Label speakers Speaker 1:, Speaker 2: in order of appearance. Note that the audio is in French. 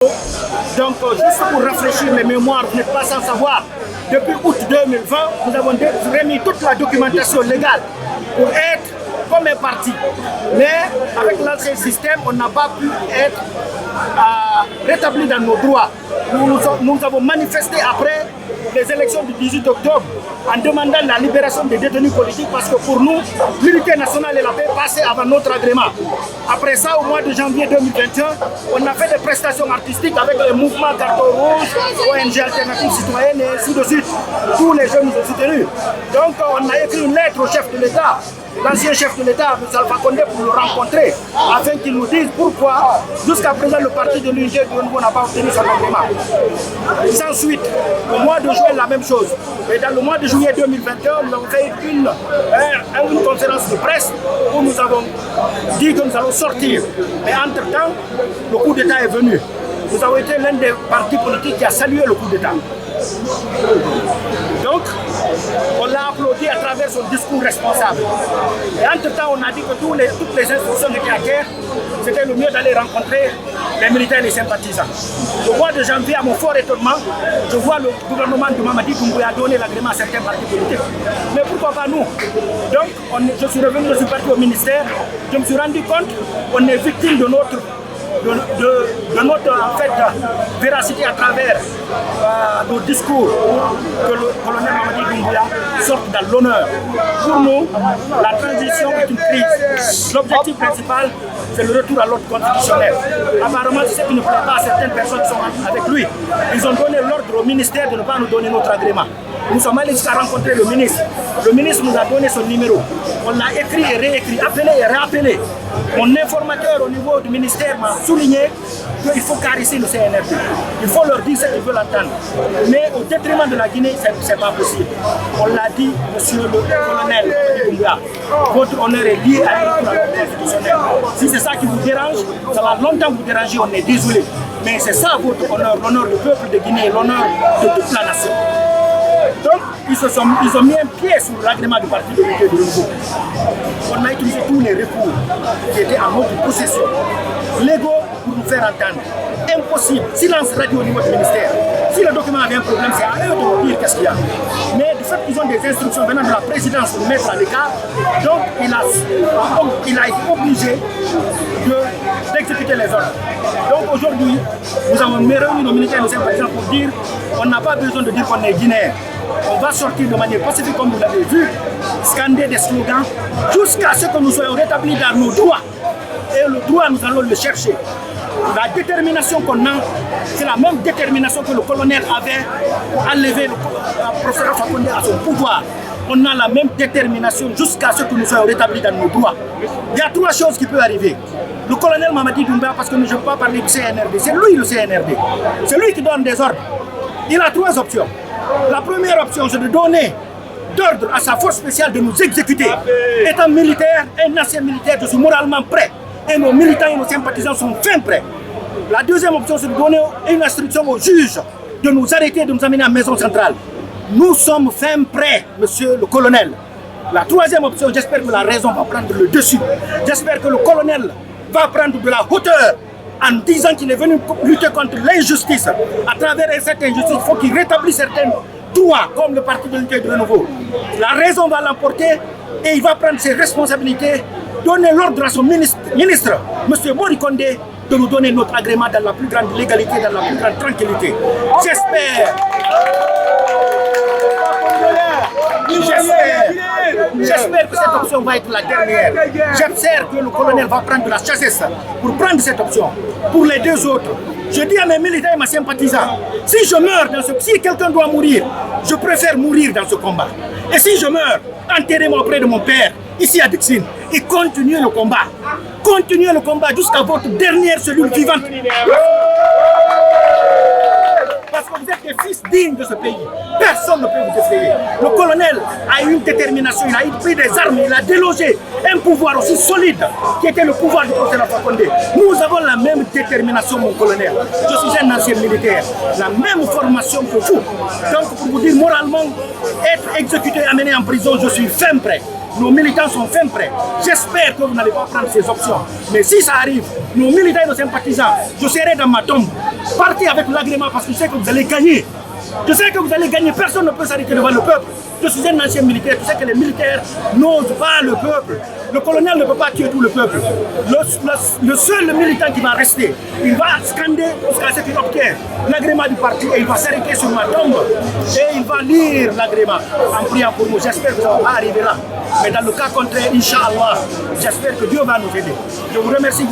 Speaker 1: Donc, juste pour rafraîchir les mémoires, vous n'êtes pas sans savoir, depuis août 2020, nous avons remis toute la documentation légale pour être comme un parti. Mais avec l'ancien système, on n'a pas pu être rétabli dans nos droits. Nous avons manifesté après les élections du 18 octobre en demandant la libération des détenus politiques parce que pour nous, l'unité nationale et la paix passaient avant notre agrément. Après ça, au mois de janvier 2021, on a fait des prestations artistiques avec les mouvements Carton Rouge, ONG Alternative Citoyenne et ainsi de suite. Tous les jeunes nous ont soutenus. Donc on a écrit une lettre au chef de l'État, l'ancien chef de l'État, M. Alpha Condé, pour le rencontrer, afin qu'il nous dise pourquoi, jusqu'à présent, le parti de l'unité du Renouveau n'a pas obtenu son agrément. Sans suite, au mois de juin, la même chose. Et dans le mois de juillet 2021, nous avons fait une conférence de presse où nous avons dit que nous allons sortir. Mais entre-temps, le coup d'État est venu. Nous avons été l'un des partis politiques qui a salué le coup d'État. Donc, on l'a applaudi à travers son discours responsable. Et entre-temps, on a dit que toutes les institutions étaient à terre. C'était le mieux d'aller rencontrer les militaires et les sympathisants. Au mois de janvier, à mon fort étonnement, je vois le gouvernement de Mamadi Doumbouya donner l'agrément à certains partis politiques. Mais pourquoi pas nous? Donc, je suis revenu, je suis parti au ministère, je me suis rendu compte qu'on est victime de notre en fait, véracité à travers nos discours que le colonel Mamadi Doumbouya sorte dans l'honneur. Pour nous, la transition est une crise. L'objectif principal, c'est le retour à l'ordre constitutionnel. Apparemment, c'est ce qui ne plaît pas à certaines personnes qui sont avec lui. Ils ont donné l'ordre au ministère de ne pas nous donner notre agrément. Nous sommes allés jusqu'à rencontrer le ministre. Le ministre nous a donné son numéro. On l'a écrit et réécrit, appelé et réappelé. Mon informateur au niveau du ministère m'a souligné qu'il faut caresser le CNRD. Il faut leur dire ce qu'ils veulent entendre. Mais au détriment de la Guinée, ce n'est pas possible. On l'a dit, monsieur le colonel Doumbouya, votre honneur est lié à l'ordre constitutionnel. Si c'est ça qui vous dérange, ça va longtemps vous déranger, on est désolé. Mais c'est ça votre honneur, l'honneur du peuple de Guinée, l'honneur de toute la nation. Donc, ils ont mis un pied sur l'agrément du parti de l'unité de Renouveau. On a utilisé tous les recours qui étaient en notre possession, légaux, pour nous faire entendre. Impossible, silence radio au niveau du ministère. Si le document avait un problème, c'est à eux de nous dire qu'est-ce qu'il y a. Mais du fait qu'ils ont des instructions venant de la présidence pour nous mettre à l'écart, donc il a été obligé d'exécuter les ordres. Donc aujourd'hui, nous avons réuni nos militaires et nos sympathisants pour dire qu'on n'a pas besoin de dire qu'on est guinéen. On va sortir de manière pacifique comme vous l'avez vu, scander des slogans jusqu'à ce que nous soyons rétablis dans nos droits. Et le droit, nous allons le chercher. La détermination qu'on a, c'est la même détermination que le colonel avait pour enlever le professeur Alpha Condé à son pouvoir. On a la même détermination jusqu'à ce que nous soyons rétablis dans nos droits. Il y a trois choses qui peuvent arriver. Le colonel Mamadi Doumbouya, parce que je ne veux pas parler du CNRD, c'est lui le CNRD. C'est lui qui donne des ordres. Il a trois options. La première option, c'est de donner d'ordre à sa force spéciale de nous exécuter. Étant militaire, un ancien militaire, je suis moralement prêt. Et nos militants et nos sympathisants sont fin prêts. La deuxième option, c'est de donner une instruction au juge de nous arrêter, de nous amener à la maison centrale. Nous sommes fin prêts, monsieur le colonel. La troisième option, j'espère que la raison va prendre le dessus. J'espère que le colonel va prendre de la hauteur en disant qu'il est venu lutter contre l'injustice. À travers cette injustice, il faut qu'il rétablisse certains droits, comme le parti de l'unité du Renouveau. La raison va l'emporter et il va prendre ses responsabilités, donner l'ordre à son ministre, M. Mori Condé, de nous donner notre agrément dans la plus grande légalité, dans la plus grande tranquillité. J'espère que cette option va être la dernière. J'espère que le colonel va prendre de la chassesse pour prendre cette option. Pour les deux autres, je dis à mes militaires et mes sympathisants, si je meurs si quelqu'un doit mourir, je préfère mourir dans ce combat. Et si je meurs, enterrez-moi auprès de mon père, ici à Dixine, et continuez le combat. Continuez le combat jusqu'à votre dernière cellule vivante. Parce que vous êtes des fils dignes de ce pays. Personne ne peut vous effrayer. Le colonel a eu une détermination, il a pris des armes, il a délogé un pouvoir aussi solide qui était le pouvoir du professeur Alpha Condé. Nous avons la même détermination, mon colonel. Je suis un ancien militaire, la même formation que vous. Donc pour vous dire moralement, être exécuté et amené en prison, je suis fin prêt. Nos militants sont fin prêts. J'espère que vous n'allez pas prendre ces options. Mais si ça arrive, nos militants et nos sympathisants, je serai dans ma tombe. Partez avec l'agrément parce que je sais que vous allez gagner. Je sais que vous allez gagner, personne ne peut s'arrêter devant le peuple. Je suis un ancien militaire, tu sais que les militaires n'osent pas le peuple. Le colonel ne peut pas tuer tout le peuple. Le seul militant qui va rester, il va scander jusqu'à ce qu'il obtienne l'agrément du parti et il va s'arrêter sur ma tombe et il va lire l'agrément en priant pour nous. J'espère que ça va arriver là. Mais dans le cas contraire, Inch'Allah, j'espère que Dieu va nous aider. Je vous remercie.